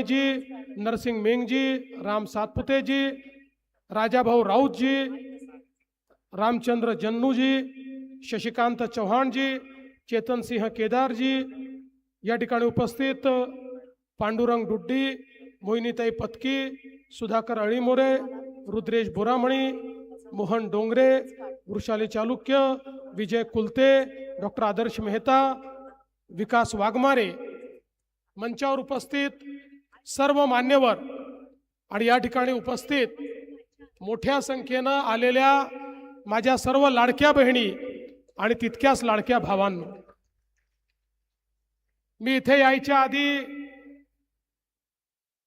जी, नरसिंह मेंग जी, राम सातपुते जी, राजाभाऊ राऊत जी, रामचंद्र जन्नू जी, शशिकांत चौहान जी, चेतन सिंह केदार जी, या ठिकाणी उपस्थित पांडुरंग डुड्डी, मोहिनीताई पत्की, सुधाकर अळीमोरे, रुद्रेश बोरामणी, मोहन डोंगरे, वृषाली चालुक्य, विजय कुलते, डॉक्टर आदर्श मेहता, विकास वाघमारे, मंचावर उपस्थित सर्व मान्यवर आणि या ठिकाणी उपस्थित मोठ्या संख्येने आलेल्या माझ्या सर्व लाडक्या बहिणी आणि तितक्याच लाडक्या भावांनो, मी इथे यायच्या आधी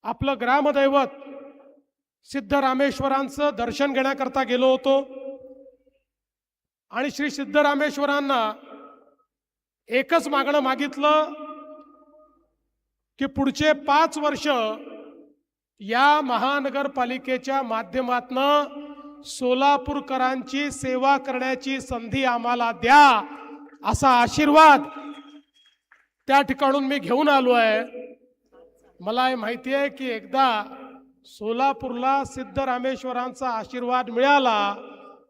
आपलं ग्रामदैवत सिद्धरामेश्वरांचं दर्शन घेण्याकरता गेलो होतो आणि श्री सिद्धरामेश्वरांना एकच मागणं मागितलं की पुढचे 5 वर्ष या महानगरपालिकेच्या माध्यमातून सोलापूरकरांची सेवा करण्याची संधी आम्हाला द्या, असा आशीर्वाद त्या ठिकाणून मी घेऊन आलो आहे. मला हे माहिती आहे की एकदा सोलापूरला सिद्धरामेश्वरांचा आशीर्वाद मिळाला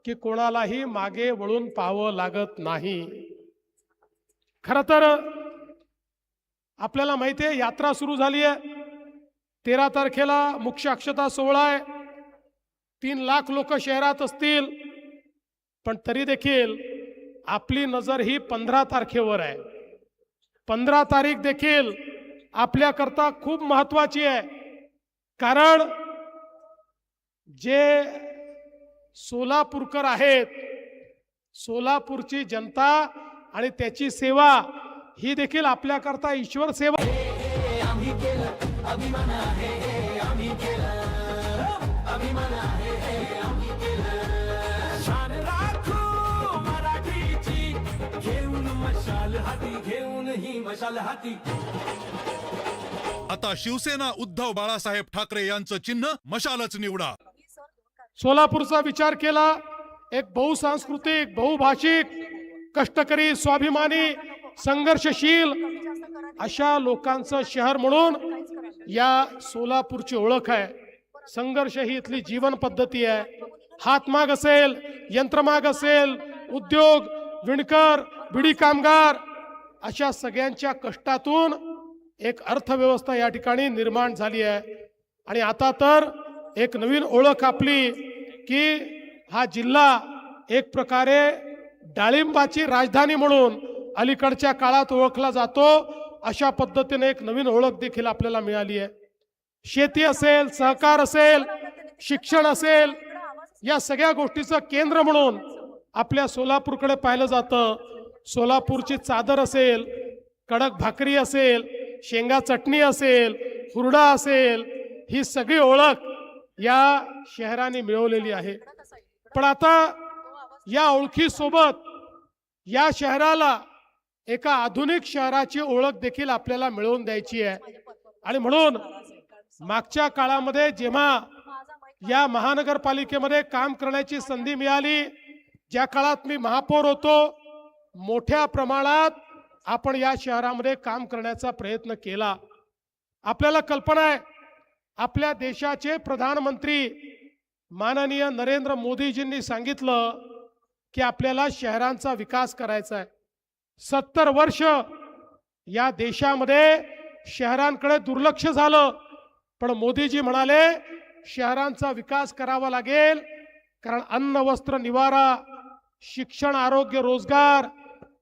की कोणालाही मागे वळून पाहावं लागत नाही. खरं तर आपल्याला माहिती आहे यात्रा सुरू झाली आहे. 13 तारखेला मुख्य अक्षता सोहळा आहे. 3 लाख लोक शहरात असतील, पण तरी देखील आपली नजर ही 15 तारखेवर आहे. 15 तारीख देखील आपल्याकरता खूप महत्त्वाची आहे, कारण जे सोलापूरकर आहेत, सोलापूरची जनता आणि त्याची सेवा ही देखील आपल्याकरता ईश्वर सेवा. आता शिवसेना उद्धव बाळासाहेब ठाकरे यांचं चिन्ह मशालच निवडा. सोलापूरचा विचार केला, एक बहुसांस्कृतिक, बहुभाषिक, कष्टकरी, स्वाभिमानी, संघर्षशील अशा लोकांचं शहर म्हणून या सोलापूरची ओळख आहे. संघर्ष ही इथली जीवन पद्धती आहे. हातमाग असेल, यंत्रमाग असेल, उद्योग, विणकर, बिडी कामगार अशा सगळ्यांच्या कष्टातून एक अर्थव्यवस्था या ठिकाणी निर्माण झाली आहे. आणि आता तर एक नवीन ओळख आपली की हा जिल्हा एक प्रकारे डाळिंबाची राजधानी म्हणून अलीकडच्या काळात ओळखला जातो. अशा पद्धतीने एक नवीन ओळख देखील आपल्याला मिळाली आहे. शेती असेल, सहकार असेल, शिक्षण असेल, या सगळ्या गोष्टीचं केंद्र म्हणून आपल्या सोलापूरकडे पाहिलं जातं. सोलापूरची चादर असेल, कडक भाकरी असेल, शेंगा चटणी असेल, हुरडा असेल, ही सगळी ओळख या शहराने मिळवलेली आहे. पण आता या ओळखीसोबत या शहराला एका आधुनिक शहराची ओळख देखील आपल्याला मिळवून द्यायची आहे. आणि म्हणून मागच्या काळामध्ये जेव्हा या महानगरपालिकेमध्ये काम करण्याची संधी मिळाली, ज्या काळात मी महापौर होतो, मोठ्या प्रमाणात आपण या शहरामध्ये काम करण्याचा प्रयत्न केला. आपल्याला कल्पना आहे, आपल्या देशाचे प्रधानमंत्री माननीय नरेंद्र मोदीजींनी सांगितलं की आपल्याला शहरांचा विकास करायचा आहे. 70 वर्ष या देशामध्ये शहरांकडे दुर्लक्ष झालं, पण मोदीजी म्हणाले शहरांचा विकास करावा लागेल, कारण अन्न, वस्त्र, निवारा, शिक्षण, आरोग्य, रोजगार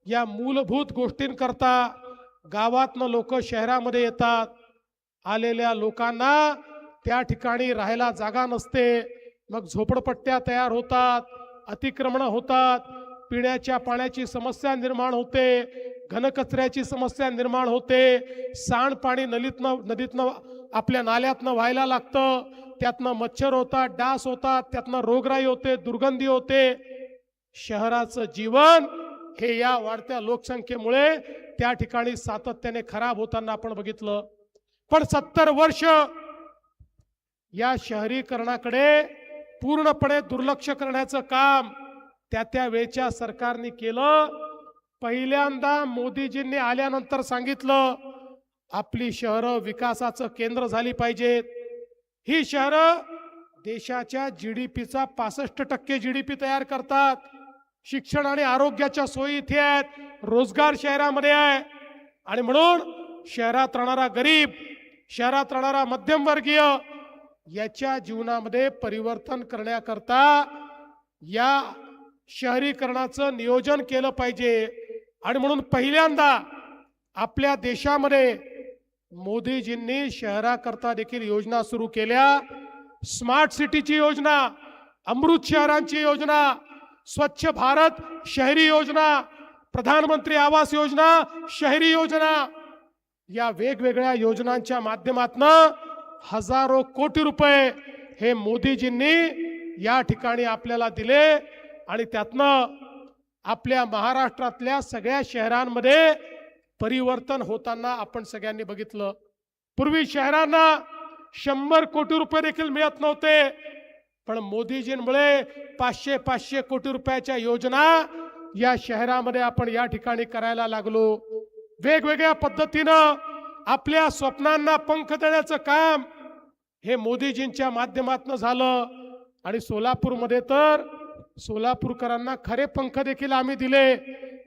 या मूलभूत गोष्टींकरता गावातनं लोक शहरामध्ये येतात. आलेल्या लोकांना त्या ठिकाणी राहायला जागा नसते, मग झोपडपट्ट्या तयार होतात, अतिक्रमण होतात, पिण्याच्या पाण्याची समस्या निर्माण होते, घनकचऱ्याची समस्या निर्माण होते, सांडपाणी नदीतनं आपल्या नाल्यातनं व्हायला लागतं, त्यातनं मच्छर होतात, डास होतात, त्यातनं रोगराई होते, दुर्गंधी होते. शहराचं जीवन हे या वाढत्या लोकसंख्येमुळे त्या ठिकाणी सातत्याने खराब होताना आपण बघितलं. पण 70 वर्ष या शहरीकरणाकडे पूर्णपणे दुर्लक्ष करण्याचं काम त्या वेळच्या सरकारने केलं. पहिल्यांदा मोदीजींनी आल्यानंतर सांगितलं आपली शहरं विकासाचं केंद्र झाली पाहिजेत. ही शहरं देशाच्या जीडीपीचा 65% जीडीपी तयार करतात. शिक्षण आणि आरोग्याच्या सोयी इथे आहेत, रोजगार शहरामध्ये आहे. आणि म्हणून शहरात राहणारा गरीब, शहरात राहणारा मध्यमवर्गीय याच्या जीवनामध्ये परिवर्तन करण्याकरता या शहरीकरणाचं नियोजन केलं पाहिजे. आणि म्हणून पहिल्यांदा आपल्या देशामध्ये मोदीजींनी शहराकरता देखील योजना सुरू केल्या. स्मार्ट सिटीची योजना, अमृत शहरांची योजना, स्वच्छ भारत शहरी योजना, प्रधानमंत्री आवास योजना शहरी योजना, या वेगवेगळ्या योजनांच्या माध्यमातून हजारो कोटी रुपये हे मोदीजींनी या ठिकाणी आपल्याला दिले. आणि त्यातनं आपल्या महाराष्ट्रातल्या सगळ्या शहरांमध्ये परिवर्तन होताना आपण सगळ्यांनी बघितलं. पूर्वी शहरांना 100 कोटी रुपये देखील मिळत नव्हते, पण मोदीजींमुळे 500 कोटी रुपयाच्या योजना या शहरामध्ये आपण या ठिकाणी करायला लागलो. वेगवेगळ्या पद्धतीनं आपल्या स्वप्नांना पंख देण्याचं काम हे मोदीजींच्या माध्यमातून झालं. आणि सोलापूरमध्ये तर सोलापूरकरांना खरे पंख देखील आम्ही दिले.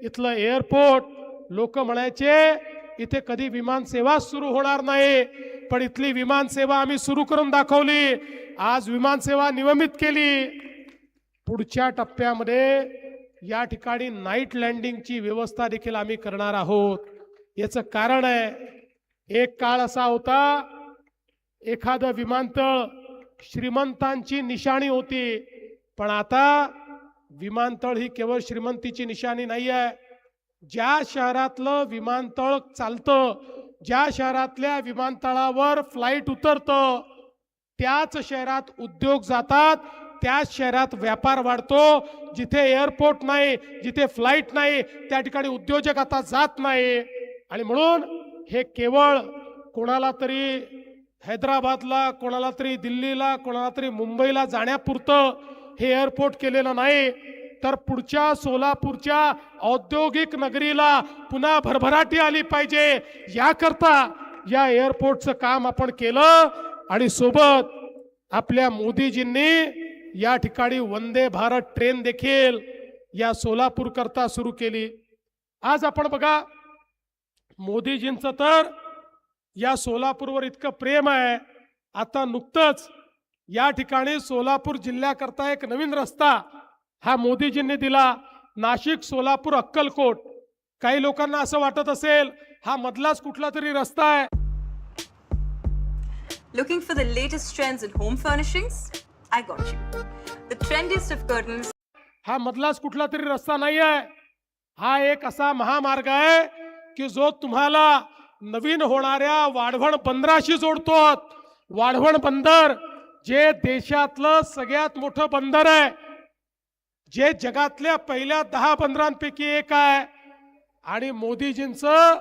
इथलं एअरपोर्ट, लोक म्हणायचे इथे कधी विमान सेवा सुरू होणार नाही, पण इथली विमान सेवा आम्ही सुरू करून दाखवली. आज विमान सेवा नियमित केली. पुढच्या टप्प्यामध्ये या ठिकाणी नाईट लँडिंगची व्यवस्था देखील आम्ही करणार आहोत. याचं कारण आहे, एक काळ असा होता एखादं विमानतळ श्रीमंतांची निशाणी होती, पण आता विमानतळ ही केवळ श्रीमंतीची निशाणी नाही आहे. ज्या शहरातलं विमानतळ चालतं, ज्या शहरातल्या विमानतळावर फ्लाईट उतरतं, त्याच शहरात उद्योग जातात, त्याच शहरात व्यापार वाढतो. जिथे एअरपोर्ट नाही, जिथे फ्लाईट नाही, त्या ठिकाणी उद्योजक आता जात नाही. आणि म्हणून हे केवळ कोणाला तरी हैदराबादला, कोणाला तरी दिल्लीला, कोणाला तरी मुंबईला जाण्यापुरतं हे एअरपोर्ट केलेलं नाही, तर पुढच्या सोलापूरच्या औद्योगिक नगरीला पुन्हा भरभराटी आली पाहिजे, याकरता या एअरपोर्टचं काम आपण केलं. आणि सोबत आपल्या मोदीजींनी या ठिकाणी वंदे भारत ट्रेन देखील या सोलापूर करता सुरू केली. आज आपण बघा, मोदीजींचं तर या सोलापूरवर इतकं प्रेम आहे. आता नुकतंच या ठिकाणी सोलापूर जिल्ह्याकरता एक नवीन रस्ता हा मोदीजींनी दिला, नाशिक सोलापूर अक्कलकोट. काही लोकांना असं वाटत असेल हा मधलाच कुठला तरी रस्ता आहे. Looking for the latest trends in home furnishings? I got you. The trendiest of curtains. हा मधलाच कुठला तरी रस्ता नाही आहे. हा एक असा महामार्ग आहे की जो तुम्हाला नवीन होणाऱ्या वाढवण बंदराशी जोडतो. वाढवण बंदर जे देशातलं सगळ्यात मोठं बंदर आहे, जे जगातल्या पहिल्या 10 बंदरांपैकी एक आहे. आणि मोदीजींचं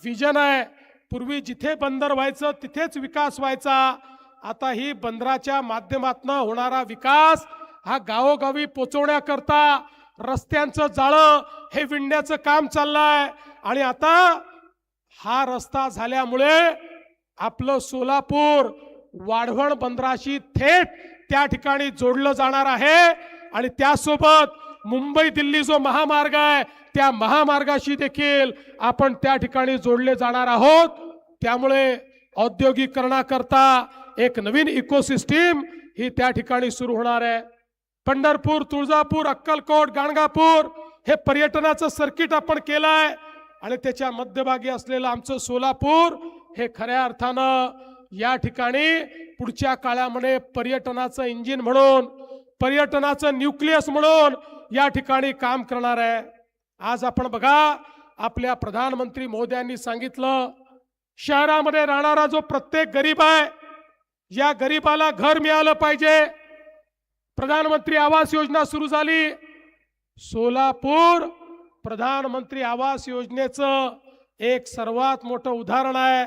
विजन आहे, पूर्वी जिथे बंदर व्हायचं तिथेच विकास व्हायचा. आता ही बंदराच्या माध्यमातून होणारा विकास हा गावोगावी पोचवण्याकरता रस्त्यांचं जाळं हे विणण्याचं काम चाललंय. आणि आता हा रस्ता झाल्यामुळे आपलं सोलापूर वाढवण बंदराशी थेट त्या ठिकाणी जोडलं जाणार आहे. आणि त्यासोबत मुंबई दिल्ली जो महामार्ग आहे त्या महामार्गाशी देखील आपण त्या ठिकाणी जोडले जाणार आहोत. त्यामुळे औद्योगिकरणाकरता एक नवीन इकोसिस्टीम ही त्या ठिकाणी सुरू होणार आहे. पंढरपूर, तुळजापूर, अक्कलकोट, गाणगापूर हे पर्यटनाचं सर्किट आपण केलंय. आणि त्याच्या मध्यभागी असलेलं आमचं सोलापूर हे खऱ्या अर्थानं या ठिकाणी पुढच्या काळामध्ये पर्यटनाचं इंजिन म्हणून, पर्यटनाचं न्यूक्लियस म्हणून या ठिकाणी काम करणार आहे. आज आपण बघा, आपल्या प्रधानमंत्री महोदयांनी सांगितलं, शहरामध्ये राहणारा जो प्रत्येक गरीब आहे या गरीबाला घर मिळालं पाहिजे. प्रधानमंत्री आवास योजना सुरू झाली. सोलापूर प्रधानमंत्री आवास योजनेचं एक सर्वात मोठं उदाहरण आहे.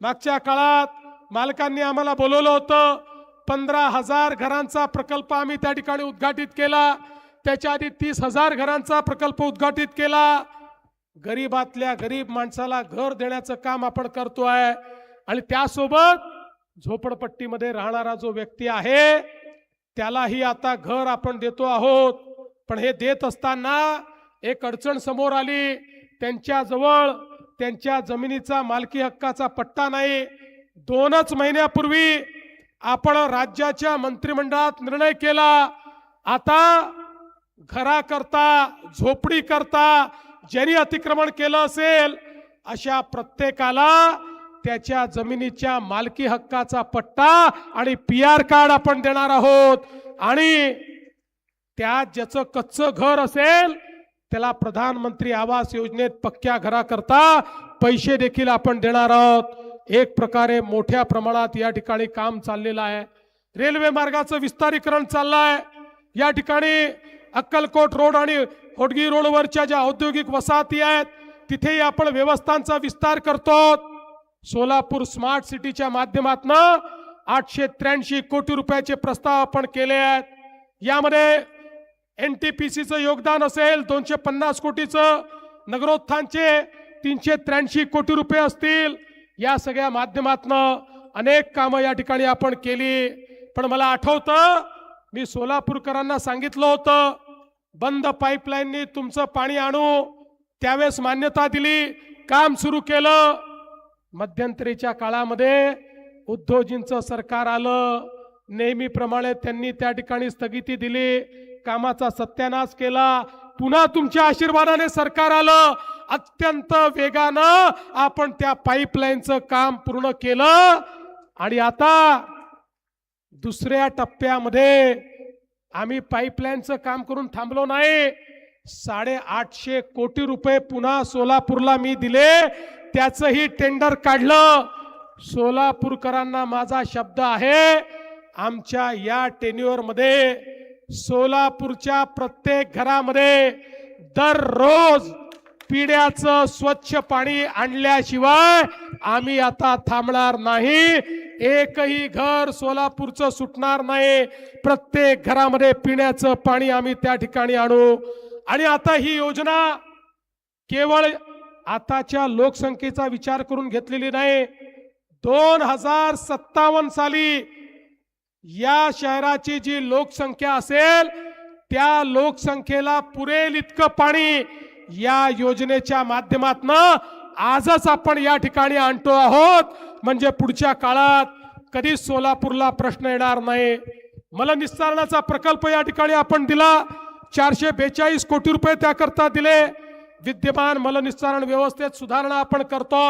मागच्या काळात मालकांनी आम्हाला बोलवलं होतं, 15,000 घरांचा प्रकल्प आम्ही त्या ठिकाणी उद्घाटित केला. त्याच्या आधी 30,000 घरांचा प्रकल्प उद्घाटित केला. गरीबातल्या गरीब माणसाला घर देण्याचं काम आपण करतोय आणि त्यासोबत झोपडपट्टीमध्ये राहणारा जो व्यक्ती आहे त्यालाही आता घर आपण देतो आहोत. पण हे देत असताना एक अडचण समोर आली. त्यांच्याजवळ त्यांच्या जमिनीचा मालकी हक्काचा पट्टा नाही. 2च महिन्यापूर्वी आपण राज्याच्या मंत्रिमंडळात निर्णय केला, आता घराकरता झोपडी करता ज्यांनी अतिक्रमण केलं असेल अशा प्रत्येकाला त्याच्या जमिनीच्या मालकी हक्काचा पट्टा आणि PR कार्ड आपण देणार आहोत. आणि त्यात ज्याचं कच्चं घर असेल त्याला प्रधानमंत्री आवास योजनेत पक्क्या घराकरता पैसे देखील आपण देणार आहोत. एक प्रकारे मोठ्या प्रमाणात या ठिकाणी काम चाललेलं आहे. रेल्वे मार्गाचं विस्तारीकरण चाललंय. या ठिकाणी अक्कलकोट रोड आणि होडगी रोडवरच्या ज्या औद्योगिक वसाहती आहेत तिथेही आपण व्यवस्थांचा विस्तार करतो. सोलापूर स्मार्ट सिटीच्या माध्यमातून 883 कोटी रुपयाचे प्रस्ताव आपण केले आहेत. यामध्ये NTPCचं योगदान असेल 250 कोटीचं, नगरोत्थानचे 383 कोटी रुपये असतील. या सगळ्या माध्यमातून अनेक कामं या ठिकाणी आपण केली. पण मला आठवतं मी सोलापूरकरांना सांगितलं होतं बंद पाईपलाईननी तुमचं पाणी आणू, त्यावेळेस मान्यता दिली, काम सुरू केलं. मध्यंतरीच्या काळामध्ये उद्धवजींचं सरकार आलं, नेहमीप्रमाणे त्यांनी त्या ठिकाणी स्थगिती दिली, कामाचा सत्यानाश केला. पुन्हा तुमच्या आशीर्वादाने सरकार आलं, अत्यंत वेगानं आपण त्या पाईपलाईनचं काम पूर्ण केलं. आणि आता दुसऱ्या टप्प्यामध्ये आम्ही पाईपलाईनचं काम करून थांबलो नाही. 850 कोटी रुपये पुन्हा सोलापूरला मी दिले, त्याचंही टेंडर काढलं. सोलापूरकरांना माझा शब्द आहे, आमच्या या टेन्युअर मध्ये सोलापूरच्या प्रत्येक घरामध्ये दररोज पिण्याचं स्वच्छ पाणी आणल्याशिवाय आम्ही आता थांबणार नाही. एकही घर सोलापूरचं सुटणार नाही. प्रत्येक घरामध्ये पिण्याचं पाणी आम्ही त्या ठिकाणी आणू. आणि आता ही योजना केवळ आताच्या लोकसंख्येचा विचार करून घेतलेली नाही. 2057 साली या शहराची जी लोकसंख्या असेल त्या लोकसंख्येला पुरेल इतकं पाणी या योजनेच्या माध्यमातून आजच आपण या ठिकाणी आणतो आहोत. म्हणजे पुढच्या काळात कधी सोलापूरला प्रश्न येणार नाही. मलनिस्सारणाचा प्रकल्प या ठिकाणी आपण दिला, 442 कोटी रुपये त्याकरता दिले. विद्यमान मलनिस्सारण व्यवस्थेत सुधारणा आपण करतो,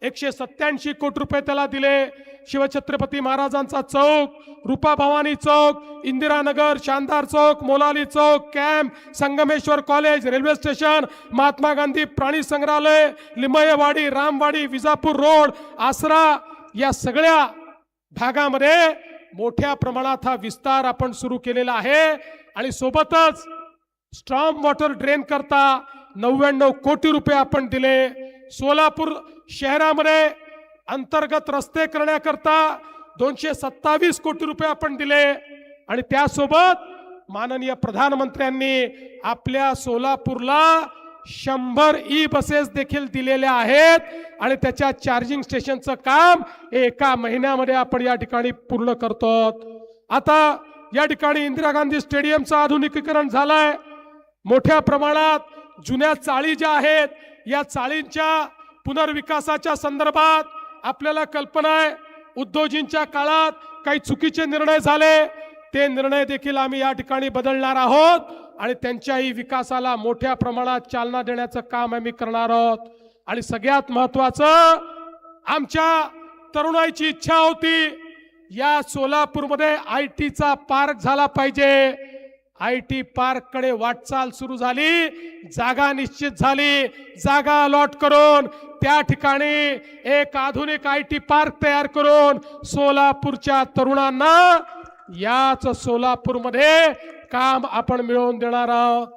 187 कोटी रुपये त्याला दिले. शिवछत्रपती महाराजांचा चौक, रूपाभवानी चौक, इंदिरानगर, शानदार चौक, मोलाली चौक, camp, Sangameshwar college, railway station, Mahatma Gandhi प्राणी संग्रहालय, लिंबयवाडी, रामवाडी, विजापूर रोड, आसरा, या सगळ्या भागामध्ये मोठ्या प्रमाणात हा विस्तार आपण सुरू केलेला आहे. आणि सोबतच स्ट्रॉम वॉटर ड्रेन करता 99 कोटी रुपये आपण दिले. सोलापूर शहरामध्ये अंतर्गत रस्ते करण्याकरता 227 कोटी रुपये आपण दिले. आणि त्यासोबत माननीय प्रधानमंत्र्यांनी आपल्या सोलापूरला 100 बसेस देखील दिलेल्या आहेत. आणि त्याच्या चार्जिंग स्टेशनचं काम 1 महिन्यामध्ये आपण या ठिकाणी पूर्ण करतो. आता या ठिकाणी इंदिरा गांधी स्टेडियमचं आधुनिकीकरण झालंय. मोठ्या प्रमाणात जुन्या चाळी ज्या आहेत या चाळींच्या पुनर्विकासाच्या संदर्भात आपल्याला कल्पना आहे, उद्धवजींच्या काळात काही चुकीचे निर्णय झाले, ते निर्णय देखील आम्ही या ठिकाणी बदलणार आहोत. आणि त्यांच्याही विकासाला मोठ्या प्रमाणात चालना देण्याचं काम आम्ही करणार आहोत. आणि सगळ्यात महत्त्वाचं, आमच्या तरुणाईची इच्छा होती या सोलापूरमध्ये IT पार्क झाला पाहिजे. IT पार्ककडे वाटचाल सुरू झाली, जागा निश्चित झाली. जागा अलॉट करून त्या ठिकाणी एक आधुनिक IT पार्क तयार करून सोलापूरच्या तरुणांना याच सोलापूरमध्ये काम आपण मिळवून देणार आहोत.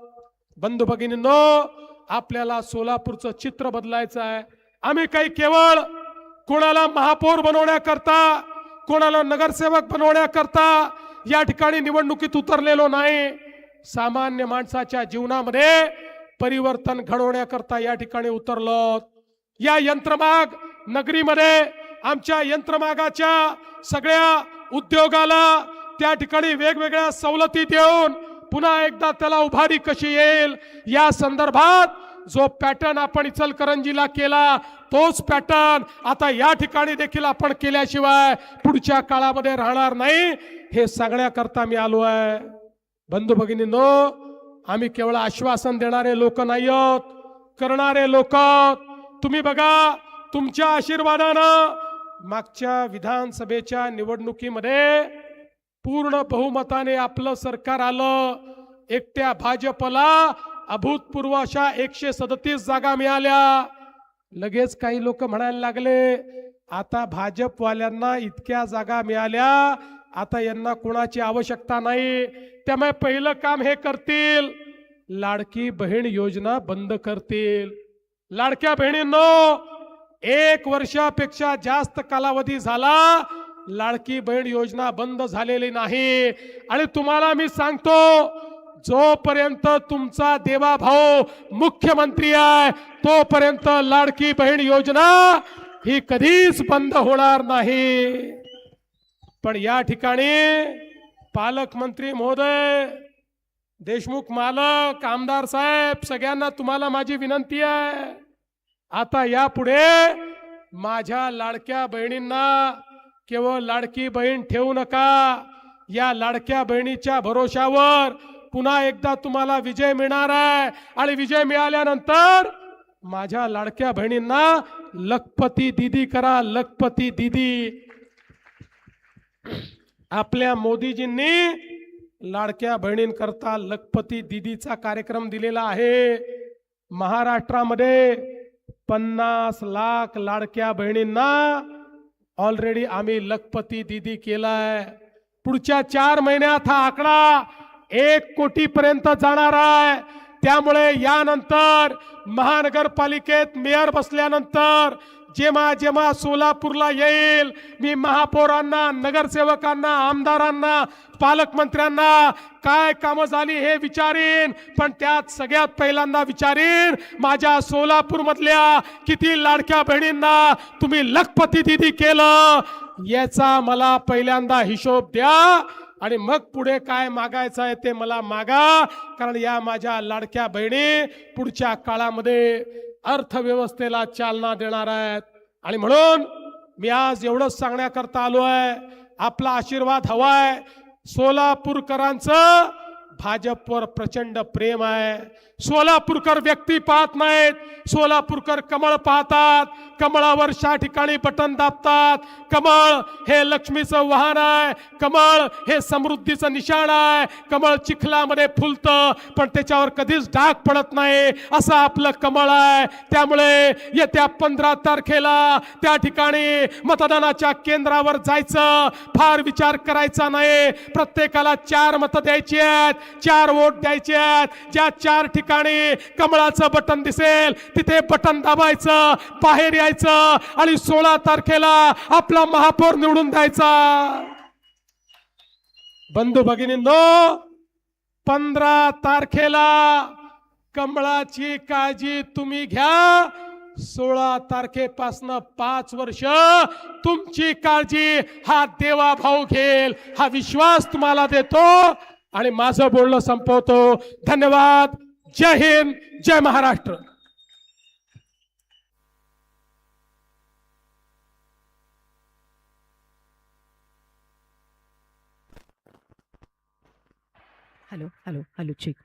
बंधू भगिनींनो, आपल्याला सोलापूरचं चित्र बदलायचं आहे. आम्ही काही केवळ कोणाला महापौर बनवण्याकरता, कोणाला नगरसेवक बनवण्याकरता या ठिकाणी निवडणुकीत उतरलेलो नाही. सामान्य माणसाच्या जीवनामध्ये परिवर्तन घडवण्याकरता या ठिकाणी उतरलो. या यंत्रमाग नगरीमध्ये आमच्या यंत्रमागाच्या सगळ्या उद्योगाला त्या ठिकाणी वेगवेगळ्या सवलती देऊन पुन्हा एकदा त्याला उभारी कशी येईल या संदर्भात जो पॅटर्न आपण इचलकरंजीला केला तोच पॅटर्न आता या ठिकाणी देखील आपण केल्याशिवाय पुढच्या काळामध्ये राहणार नाही हे सांगण्याकरता मी आलो आहे. बंधू भगिनींनो, आम्ही केवळ आश्वासन देणारे लोक नाही आहोत, करणारे लोक. तुम्ही बघा, तुमच्या आशीर्वादानं मागच्या विधानसभेच्या निवडणुकीमध्ये पूर्ण बहुमताने आपलं सरकार आलं. एकट्या भाजपला अभूतपूर्व अशा 137 जागा मिळाल्या. लगेच काही लोक म्हणायला लागले, आता भाजपवाल्यांना इतक्या जागा मिळाल्या, आता यांना कोणाची आवश्यकता नाही, त्यामुळे पहिलं काम हे करतील, लाडकी बहीण योजना बंद करतील. लाडक्या बहिणींनो, 1 वर्षापेक्षा जास्त कालावधी झाला लाडकी बहीण योजना बंद झालेली नाही. आणि तुम्हाला मी सांगतो, जोपर्यंत तुमचा देवाभाऊ मुख्यमंत्री आहे तोपर्यंत लाडकी बहीण योजना ही कधीच बंद होणार नाही. पण या ठिकाणी पालकमंत्री महोदय, देशमुख मालक, आमदार साहेब, सगळ्यांना तुम्हाला माझी विनंती आहे, आता यापुढे माझ्या लाडक्या बहिणींना केवळ लाडकी बहीण ठेवू नका. या लाडक्या बहिणीच्या भरोशावर पुन्हा एकदा तुम्हाला विजय मिळणार आहे. आणि विजय मिळाल्यानंतर माझ्या लाडक्या बहिणींना लखपती दीदी करा, लखपती दीदी. आपल्या मोदीजींनी लाडक्या बहिणींकरता लखपती दीदीचा कार्यक्रम दिलेला आहे. महाराष्ट्रामध्ये 50 लाख लाडक्या बहिणींना ऑलरेडी आम्ही लखपती दीदी केलाय. पुढच्या 4 महिन्यात हा आकडा 1 कोटीपर्यंत जाणार आहे. त्यामुळे यानंतर महानगरपालिकेत मेयर बसल्यानंतर जेव्हा जेव्हा सोलापूरला येईल, मी महापौरांना, नगरसेवकांना, आमदारांना, पालकमंत्र्यांना काय कामं झाली हे विचारीन, पण त्यात सगळ्यात पहिल्यांदा विचारीन माझ्या सोलापूर मधल्या किती लाडक्या बहिणींना तुम्ही लखपती दीदी केलं याचा मला पहिल्यांदा हिशोब द्या. आणि मग पुढे काय मागायचं आहे ते मला मागा. कारण या माझ्या लाडक्या बहिणी पुढच्या काळामध्ये अर्थव्यवस्थेला चालना देणार आहेत. आणि म्हणून मी आज एवढंच सांगण्याकरता आलो आहे, आपला आशीर्वाद हवाय. सोलापूरकरांचं भाजपवर प्रचंड प्रेम आहे. सोलापूरकर व्यक्ती पाहत नाहीत, सोलापूरकर कमळ पाहतात. कमळावर 6 ठिकाणी बटन दाबतात. कमळ हे लक्ष्मीचं वाहन आहे, कमळ हे समृद्धीचं निशाण आहे. कमळ चिखलामध्ये फुलतं पण त्याच्यावर कधीच डाग पडत नाही, असं आपलं कमळ आहे. त्यामुळे येत्या 15 तारखेला त्या ठिकाणी मतदानाच्या केंद्रावर जायचं, फार विचार करायचा नाही. प्रत्येकाला 4 मतं द्यायची आहेत, 4 वोट द्यायचे आहेत. ज्या 4 ठिकाणी कमळाचं बटन दिसेल तिथे बटन दाबायचं, बाहेर यायचं आणि 16 तारखेला आपला महापौर निवडून द्यायचा. बंधू भगिनींनो, 15 तारखेला कमळाची काळजी तुम्ही घ्या. 16 तारखेपासून 5 वर्ष तुमची काळजी हा देवाभाऊ घेईल, हा विश्वास तुम्हाला देतो. आणि माझं बोलणं संपवतो. धन्यवाद. जय हिंद, जय Maharashtra. Hello hello hello check